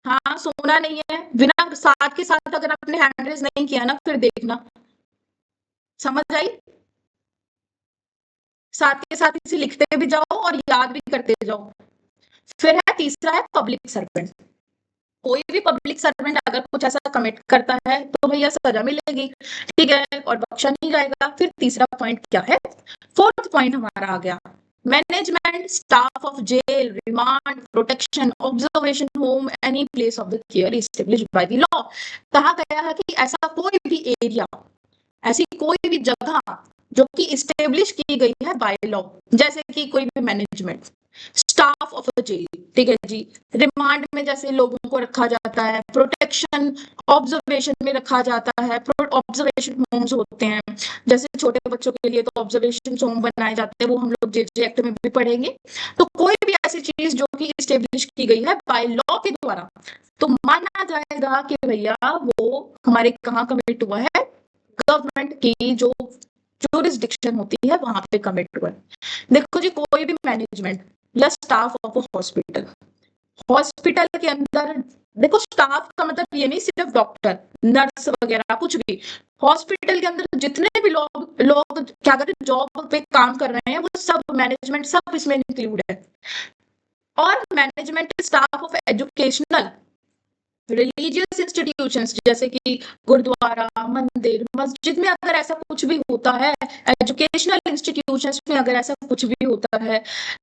हाँ सोना नहीं है। बिना साथ के साथ अगर आपने हैंड रेज नहीं किया ना फिर देखना। समझ आई? साथ के साथ इसे लिखते भी जाओ और याद भी करते जाओ। फिर है तीसरा है पब्लिक सर्वेंट। कोई भी पब्लिक सर्वेंट अगर कुछ ऐसा कमिट करता है तो भैया सजा मिलेगी, ठीक है, और बख्शा नहीं जाएगा। फिर तीसरा पॉइंट क्या है? फोर्थ पॉइंट हमारा आ गया management staff of jail, remand, protection, observation home, any place of the care established by the law. कहा गया है कि ऐसा कोई भी एरिया, ऐसी कोई भी जगह जो कि इस्टेब्लिश की गई है बाय लॉ, जैसे कि कोई भी management, staff of a jail, ठीक है जी, रिमांड में जैसे लोगों को रखा जाता है, प्रोटेक्शन ऑब्जर्वेशन में रखा जाता है, ऑब्जर्वेशन होम्स होते हैं, जैसे छोटे बच्चों के लिए तो ऑब्जर्वेशन होम बनाए जाते हैं, वो हम लोग जेजे एक्ट में भी पढ़ेंगे। तो कोई भी ऐसी चीज जो कि इस्टेब्लिश की गई है बाय लॉ के द्वारा, तो माना जाएगा कि भैया वो हमारे कहाँ कमिट हुआ है? गवर्नमेंट की जो जुरिस्डिक्शन होती है वहां पे कमिट हुआ है। देखो जी, कोई भी मैनेजमेंट या स्टाफ ऑफ हॉस्पिटल, हॉस्पिटल के अंदर देखो स्टाफ का मतलब ये नहीं सिर्फ डॉक्टर नर्स वगैरह कुछ भी, हॉस्पिटल के अंदर जितने भी लोग क्या करते हैं, जॉब पे काम कर रहे हैं, वो सब मैनेजमेंट सब इसमें इंक्लूड है। और management staff of educational, religious institutions जैसे कि गुरुद्वारा, मंदिर, मस्जिद में अगर ऐसा कुछ भी होता है, एजुकेशनल इंस्टीट्यूशंस में अगर ऐसा कुछ भी होता है,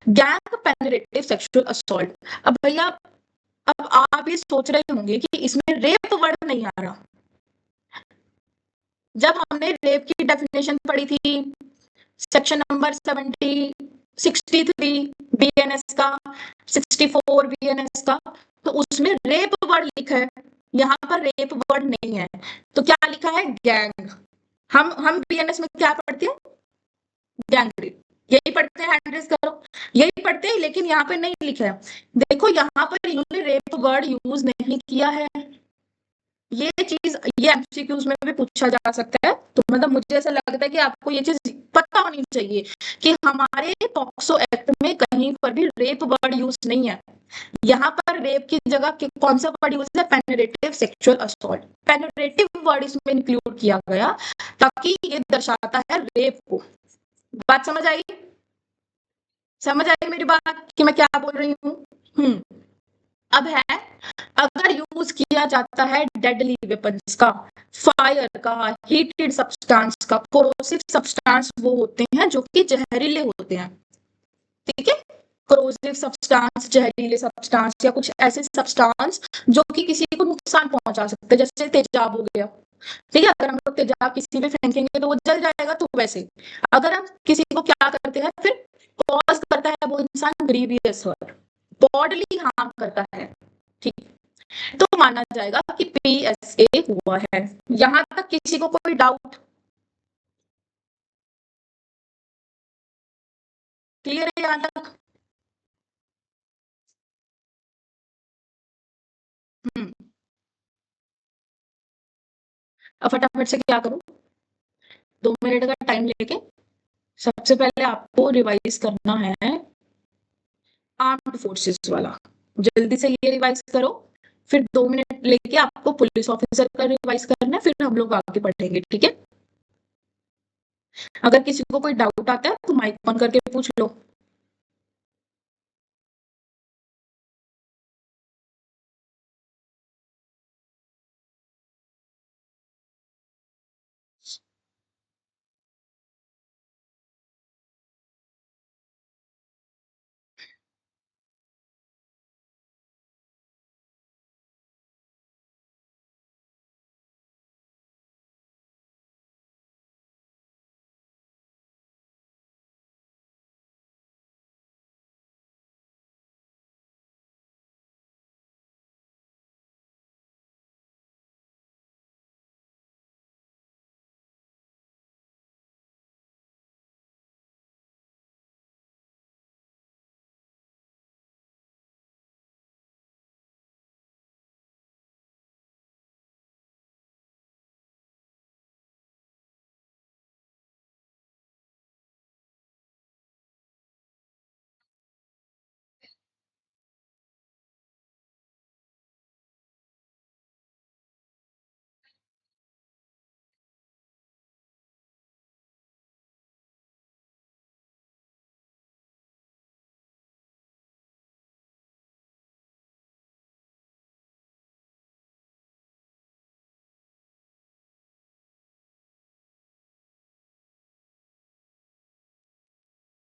गैंग पेनिट्रेटिव सेक्सुअल असॉल्ट। अब भैया, अब आप ये सोच रहे होंगे कि इसमें रेप वर्ड नहीं आ रहा। जब हमने रेप की डेफिनेशन पढ़ी थी सेक्शन नंबर 63 बीएनएस का, 64 बीएनएस का, तो उसमें रेप वर्ड लिखा है, यहाँ पर रेप वर्ड नहीं है। तो क्या लिखा है? गैंग। हम बीएनएस में क्या पढ़ते हैं? गैंग रेप, यही पढ़ते हैं, हैंड रेज करो, यही पढ़ते हैं, लेकिन यहाँ पे नहीं लिखा है। देखो यहाँ पर इन्होंने रेप वर्ड यूज नहीं किया है। ये चीज, ये एमसीक्यूज में भी पूछा जा सकता है, तो मतलब मुझे ऐसा लगता है कि आपको ये चीज पता होनी चाहिए कि हमारे पॉक्सो एक्ट में कहीं पर भी रेप वर्ड यूज नहीं है। यहाँ पर रेप की जगह कौन सा वर्ड यूज है? Penetrative sexual assault. Penetrative word इसमें इंक्लूड किया गया ताकि ये दर्शाता है रेप को। बात समझ आई? समझ आई मेरी बात कि मैं क्या बोल रही हूँ? अब है, अगर यूज किया जाता है डेडली वेपन्स का, फायर का, हीटेड सब्सटेंस का, कोरोसिव सब्सटेंस वो होते हैं जो कि जहरीले होते हैं, ठीक है? कोरोसिव सब्सटेंस, जहरीले सब्सटेंस या कुछ ऐसे सब्सटेंस जो कि किसी को नुकसान पहुंचा सकते हैं, जैसे तेजाब हो गया, ठीक है? अगर हम लोग तेजाब किसी पे फेंकेंगे तो वो जल जाएगा, तो वैसे अगर हम किसी को क्या करते हैं, फिर कॉज करता है वो इंसान ग्रीवियस हर्ट, बॉडली हार्म करता है, ठीक, तो माना जाएगा कि पीएसए हुआ है। यहां तक किसी को कोई डाउट? क्लियर है यहां तक? हम्म। अब फटाफट से क्या करो, 2 मिनट का टाइम लेके सबसे पहले आपको रिवाइज करना है आर्म्ड फोर्सेस वाला। जल्दी से ये रिवाइज करो, फिर 2 मिनट लेके आपको पुलिस ऑफिसर का रिवाइज करना है, फिर हम लोग आगे बढ़ेंगे, ठीक है? अगर किसी को कोई डाउट आता है तो माइक ऑन करके पूछ लो।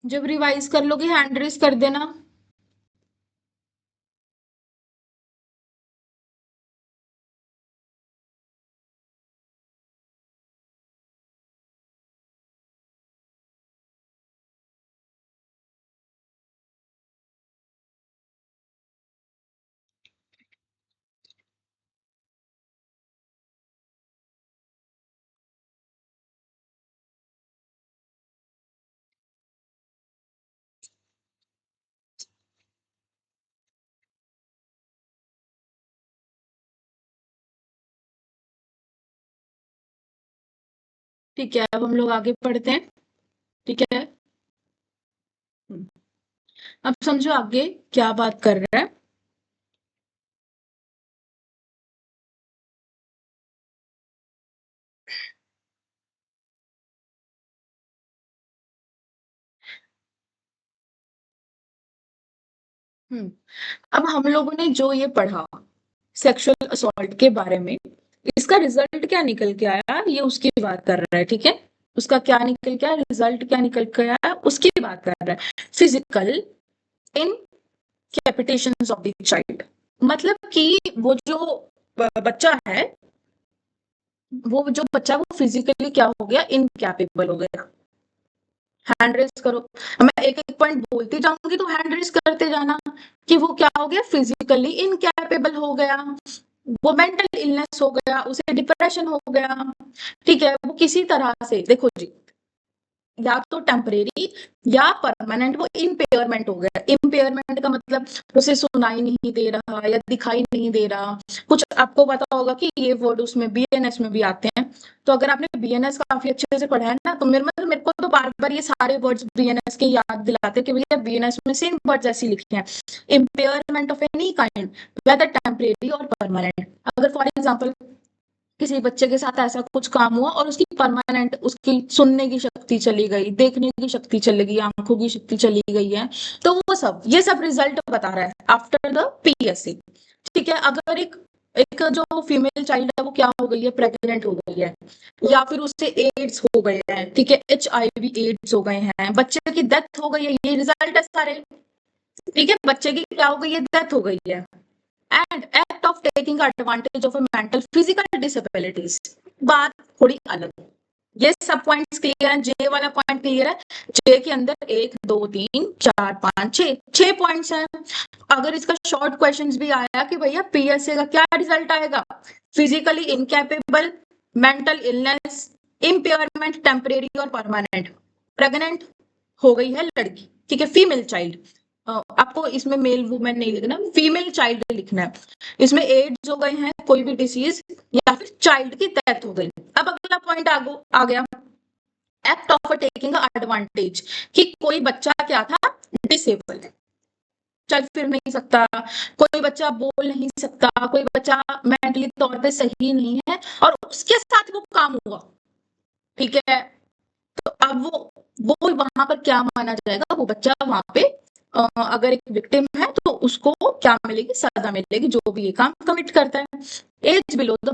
जब रिवाइज कर लोगे हैंड रेज कर देना। ठीक है, अब हम लोग आगे बढ़ते हैं, ठीक है? अब समझो आगे क्या बात कर रहा है। अब हम लोगों ने जो ये पढ़ा, सेक्सुअल असॉल्ट के बारे में। इसका रिजल्ट क्या निकल के आया ये उसकी बात कर रहा है, ठीक है। उसका क्या निकल के आया, रिजल्ट क्या निकल के आया उसकी बात कर रहा है। फिजिकल इनकैपिटेशंस ऑफ द चाइल्ड, मतलब कि वो जो बच्चा है, वो जो बच्चा वो फिजिकली क्या हो गया, इनकैपेबल हो गया। हैंड रेस करो, मैं एक एक पॉइंट बोलती जाऊंगी तो हैंड रेस करते जाना कि वो क्या हो गया, फिजिकली इनकैपेबल हो गया, वो मेंटल इलनेस हो गया, उसे डिप्रेशन हो गया, ठीक है। वो किसी तरह से देखो जी, या तो टेम्परेरी या परमानेंट वो इम्पेयरमेंट हो गया। इम्पेयरमेंट का मतलब उसे सुनाई नहीं दे रहा या दिखाई नहीं दे रहा। कुछ आपको पता होगा कि ये वर्ड उसमें बीएनएस में भी आते हैं। तो अगर आपने बीएनएस काफी अच्छे से पढ़ा है ना, तो मेरे को तो बार बार ये सारे वर्ड्स बीएनएस के याद दिलाते कि भैया बीएनएस में सेम वर्ड्स ऐसे लिखे हैं, impairment of any kind, whether temporary और परमानेंट। अगर फॉर एग्जाम्पल किसी बच्चे के साथ ऐसा कुछ काम हुआ और उसकी परमानेंट, उसकी सुनने की शक्ति चली गई, देखने की शक्ति चली गई, आंखों की शक्ति चली गई है, तो वो सब ये सब रिजल्ट बता रहा है आफ्टर द पीएससी, ठीक है। अगर एक एक जो फीमेल चाइल्ड है वो क्या हो गई है, प्रेग्नेंट हो गई है, या फिर उससे एड्स हो गए हैं, ठीक है, HIV एड्स हो गए हैं, बच्चे की डेथ हो गई है, ये रिजल्ट है सारे, ठीक है। बच्चे की क्या हो गई है, डेथ हो गई है। And act of taking advantage of mental physical disabilities, बात थोड़ी अलग। ये सब पॉइंट्स क्लियर है, जे वाला पॉइंट क्लियर है। जे के अंदर 1 2 3 4 5 6 पॉइंट्स हैं। अगर इसका शॉर्ट क्वेश्चंस भी आया कि भैया पीएसए का क्या रिजल्ट आएगा, physically incapable, mental illness, impairment temporary और परमानेंट, प्रेग्नेंट हो गई है लड़की, ठीक है, फीमेल चाइल्ड। आपको इसमें मेल वुमेन नहीं लिखना, फीमेल चाइल्ड लिखना है। इसमें एड्स हो गए हैं, कोई भी डिसीज, या फिर चाइल्ड की डेथ हो गई। अब अगला पॉइंट आ गया, एक्ट ऑफ टेकिंग एडवांटेज, कि कोई बच्चा क्या था, डिसेबल, चल फिर नहीं सकता, कोई बच्चा बोल नहीं सकता, कोई बच्चा मेंटली तौर पे सही नहीं है और उसके साथ वो काम हुआ, ठीक है। तो अब वो वहां पर क्या माना जाएगा, वो बच्चा वहां पे अगर एक विक्टिम है तो उसको क्या मिलेगी, सजा मिलेगी, जो भी ये काम कमिट करता है। एज बिलो द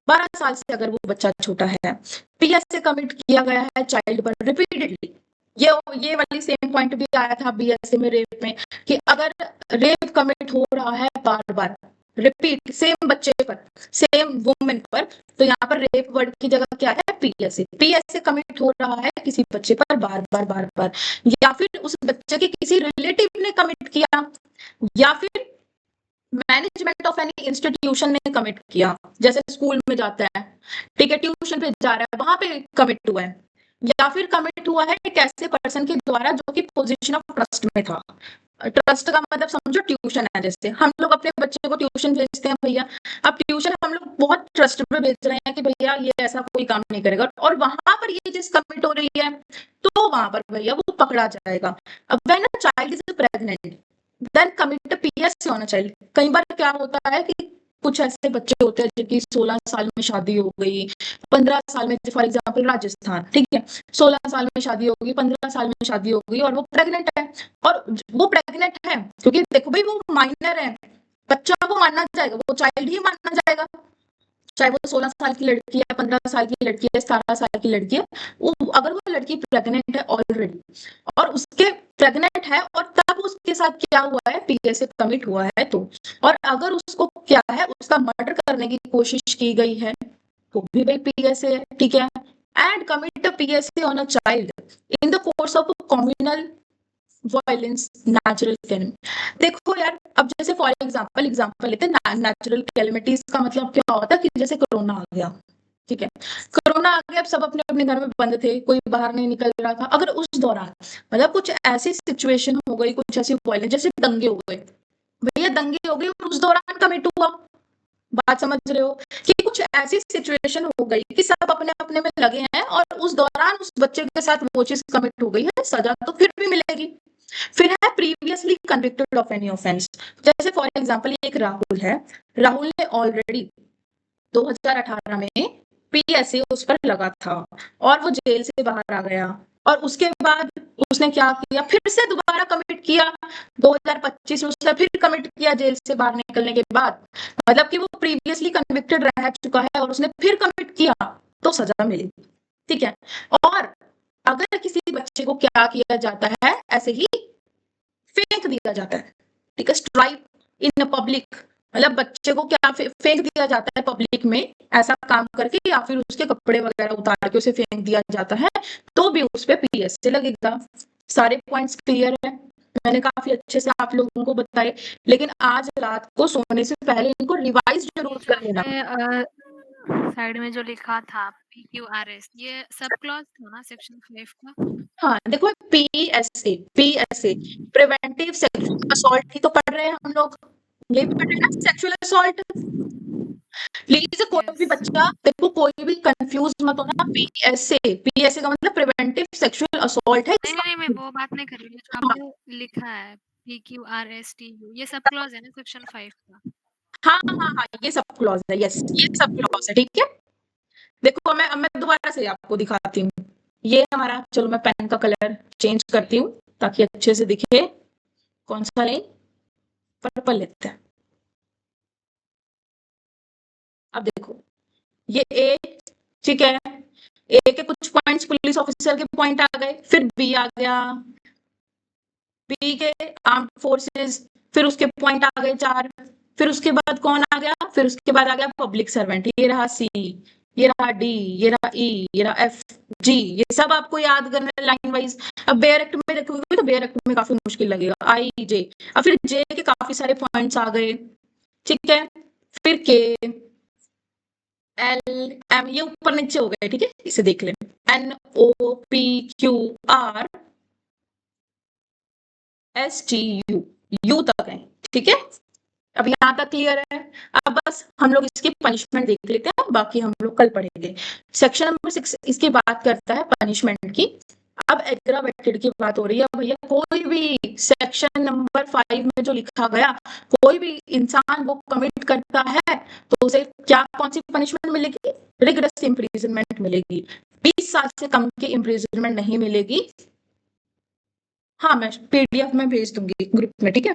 12 साल से अगर वो बच्चा छोटा है, पीएसए कमिट किया गया है चाइल्ड पर रिपीटेडली। ये वाली सेम पॉइंट भी आया था बीएसए में रेप में, कि अगर रेप कमिट हो रहा है बार बार, रिपीट, सेम बच्चे पर, सेम वुमेन पर, तो यहाँ पर रेप वर्ड की जगह क्या है, पीएसए कमिट हो रहा है किसी बच्चे पर बार बार बार बार, या फिर उस बच्चे के किसी रिलेटिव ने कमिट किया, या फिर मैनेजमेंट ऑफ एनी इंस्टीट्यूशन ने कमिट किया, जैसे स्कूल में जाता है, ठीक है, ट्यूशन पे जा रहा है, वहां पे कमिट हुआ है, या फिर कमिट हुआ है एक ऐसे पर्सन के द्वारा जो कि पोजीशन ऑफ ट्रस्ट में था। ट्रस्ट का मतलब समझो ट्यूशन है, जैसे हम लोग अपने बच्चे को ट्यूशन भेजते हैं भैया, अब ट्यूशन हम लोग बहुत ट्रस्ट पे भेज रहे हैं कि भैया ये ऐसा कोई काम नहीं करेगा, और वहां पर ये चीज कमिट हो रही है, तो वहां पर भैया वो पकड़ा जाएगा। अब when a child is pregnant then commit PSA होना चाहिए। कई बार क्या होता है कि कुछ ऐसे बच्चे होते हैं जिनकी 16 साल में शादी हो गई, 15 साल में, फॉर एग्जांपल राजस्थान, ठीक है, 16 साल में शादी हो गई, 15 साल में शादी हो गई और वो प्रेग्नेंट है, और वो प्रेग्नेंट है क्योंकि देखो भाई वो माइनर है, बच्चा वो मानना जाएगा, वो चाइल्ड ही मानना जाएगा, चाहे वो 16 साल की लड़की है, 15 साल की लड़की है, 17 साल की लड़की है, वो अगर वो लड़की प्रेग्नेंट है ऑलरेडी और उसके प्रेग्नेंट है और तब उसके साथ क्या हुआ है, पीएसए कमिट हुआ है, तो और अगर उसको क्या है, उसका मर्डर करने की कोशिश की गई है, तो भी भाई पीएसए है, ठीक है। And commit PSA on a child in the course of communal violence natural calamity. देखो यार, अब जैसे फॉर एग्जांपल लेते हैं, नेचुरल कैलेमिटीज का मतलब क्या होता है कि जैसे कोरोना आ गया, ठीक है, कोरोना आ गया, अब सब अपने अपने घर में बंद थे, कोई बाहर नहीं निकल रहा था, अगर उस दौरान मतलब कुछ ऐसी सिचुएशन हो गई, कुछ ऐसी वायलेंस, जैसे दंगे हो गए, भैया दंगे हो गए और उस दौरान कमिट हुआ, बात समझ रहे हो, कि कुछ ऐसी सिचुएशन हो गई कि सब अपने अपने में लगे हैं और उस दौरान उस बच्चे के साथ वो चीज कमिट हो गई है, सजा तो फिर भी मिलेगी। फिर है previously convicted of any offence, जैसे फॉर एग्जांपल एक राहुल है, राहुल ने ऑलरेडी 2018 में पीएसए उस पर लगा था और वो जेल से बाहर आ गया, और उसके बाद उसने क्या किया, फिर से दोबारा कमिट किया 2025 में, उसने फिर कमिट किया जेल से बाहर निकलने के बाद, मतलब कि वो प्रीवियसली कन्विक्टेड रह चुका है और उसने फिर कमिट किया तो सजा मिलेगी, ठीक है। और अगर किसी बच्चे को क्या किया जाता है, ऐसे ही फेंक दिया जाता है, ठीक है, स्ट्राइक इन पब्लिक, मतलब बच्चे को क्या फेंक दिया जाता है पब्लिक में, ऐसा काम करके, या फिर उसके कपड़े वगैरह उतार के उसे फेंक दिया जाता है, तो भी उस पे पीएस से लगेगा। सारे पॉइंट्स क्लियर है, मैंने काफी अच्छे से आप लोगों को बताए, लेकिन आज रात को सोने से पहले इनको रिवाइज जरूर
जो
कर लेना।
आपने साइड में जो लिखा था PQRS, ये सब क्लॉज था ना सेक्शन 5 का?
हाँ, देखो पीएसए प्रिवेंटिव सेक्सुअल असॉल्ट ही तो पढ़ रहे हैं हम लोग, यही तो पढ़ रहे हैं ना, सेक्सुअल असॉल्ट। प्लीज कोई भी
यस।
बच्चा, देखो कोई भी कंफ्यूज मत होना, पीएसए का मतलब प्रिवेंटिव सेक्सुअल असॉल्ट है
नहीं,
इसका।
नहीं, मैं वो बात नहीं कर रही हूँ, जो
हाँ
आपने लिखा है PQRSTU, ये सब क्लॉज है ना सेक्शन 5 का?
हाँ हाँ हाँ, ये सब क्लॉज है, यस ये सब क्लॉज है, ठीक है। देखो मैं दोबारा से आपको दिखाती हूँ, ये हमारा, चलो मैं पेन का कलर चेंज करती हूँ ताकि अच्छे से दिखे, कौन सा लें, पर्पल लेते हैं। अब देखो ये ए, ठीक है, ए के कुछ पॉइंट्स पुलिस ऑफिसर के पॉइंट आ गए, फिर बी आ गया, बी के आर्म्ड फोर्सेस, फिर उसके पॉइंट आ गए 4, फिर उसके बाद कौन आ गया, फिर उसके बाद आ गया पब्लिक सर्वेंट, ये रहा सी, ये रहा डी, ये रहा ई, ये रहा एफ, जी, ये सब आपको याद करना है लाइन वाइज। अब बेयर एक्ट में देखोगे तो बेयर एक्ट में काफी मुश्किल लगेगा, आई जे, अब फिर जे के काफी सारे पॉइंट्स आ गए, ठीक है, फिर के, एल, एम, ये ऊपर नीचे हो गए, ठीक है, इसे देख लें, N O P Q R S T U, U तक है, ठीक है। अब यहाँ तक क्लियर है। अब बस हम लोग इसकी पनिशमेंट देख लेते हैं, बाकी हम लोग कल पढ़ेंगे। सेक्शन नंबर 6 इसकी बात करता है पनिशमेंट की। अब एग्रावेटेड की बात हो रही है भैया, कोई भी सेक्शन नंबर 5 में जो लिखा गया, कोई भी इंसान वो कमिट करता है तो उसे क्या, कौन सी पनिशमेंट मिलेगी, रिगरस इम्प्रिजनमेंट मिलेगी, 20 साल से कम की इम्प्रिजनमेंट नहीं मिलेगी। हाँ, मैं पीडीएफ में भेज दूंगी ग्रुप में, ठीक है।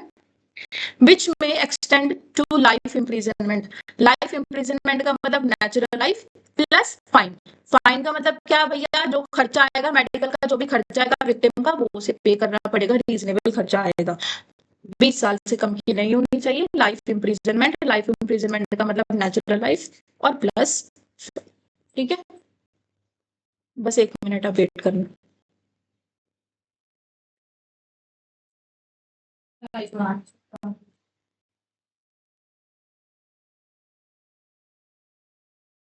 which may extend to life imprisonment, life imprisonment का मतलब natural life plus fine, fine का मतलब क्या भैया, जो खर्चा आएगा मेडिकल का, जो भी खर्चा आएगा विक्टिम का, वो उसे पे करना पड़ेगा, रीजनेबल खर्चा आएगा, 20 साल से कम की नहीं होनी चाहिए। लाइफ इम्प्रिजनमेंट का मतलब नेचुरल लाइफ और प्लस, ठीक है। बस 1 मिनट आप वेट करना।